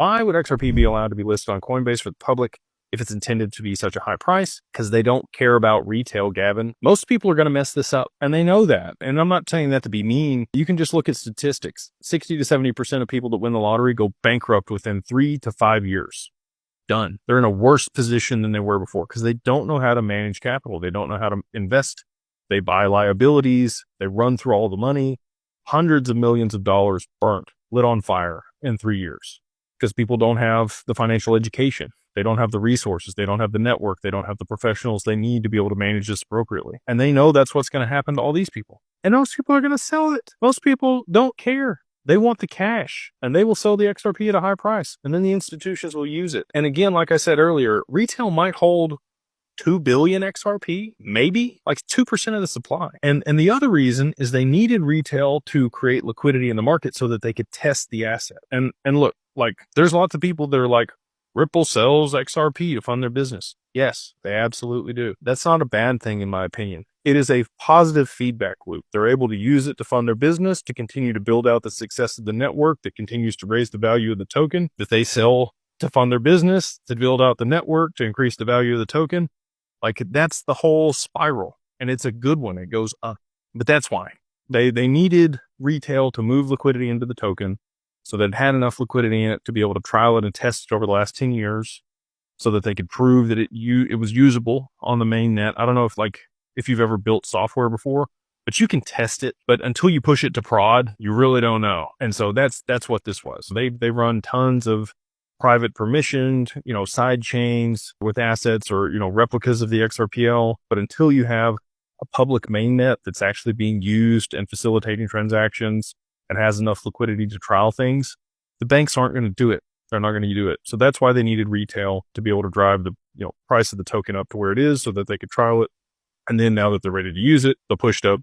Why would XRP be allowed to be listed on Coinbase for the public if it's intended to be such a high price? Because they don't care about retail, Gavin. Most people are going to mess this up, and they know that. And I'm not saying that to be mean. You can just look at statistics. 60 to 70% of people that win the lottery go bankrupt within 3 to 5 years. Done. They're in a worse position than they were before because they don't know how to manage capital. They don't know how to invest. They buy liabilities. They run through all the money. Hundreds of millions of dollars burnt, lit on fire in 3 years because people don't have the financial education. They don't have the resources. They don't have the network. They don't have the professionals they need to be able to manage this appropriately. And they know that's what's going to happen to all these people. And most people are going to sell it. Most people don't care. They want the cash, and they will sell the XRP at a high price, and then the institutions will use it. And again, like I said earlier, retail might hold 2 billion XRP, maybe like 2% of the supply. And the other reason is they needed retail to create liquidity in the market so that they could test the asset. And look, like there's lots of people that are like, Ripple sells XRP to fund their business. Yes, they absolutely do. That's not a bad thing in my opinion. It is a positive feedback loop. They're able to use it to fund their business, to continue to build out the success of the network that continues to raise the value of the token that they sell to fund their business, to build out the network, to increase the value of the token. Like that's the whole spiral, and it's a good one. It goes up, but that's why they needed retail to move liquidity into the token so that it had enough liquidity in it to be able to trial it and test it over the last 10 years so that they could prove that it was usable on the main net. I don't know if you've ever built software before, but you can test it, but until you push it to prod, you really don't know. And so that's what this was. They run tons of private permissioned, side chains with assets or, replicas of the XRPL. But until you have a public mainnet that's actually being used and facilitating transactions and has enough liquidity to trial things, the banks aren't going to do it. They're not going to do it. So that's why they needed retail to be able to drive the, price of the token up to where it is so that they could trial it. And then now that they're ready to use it, they'll push it up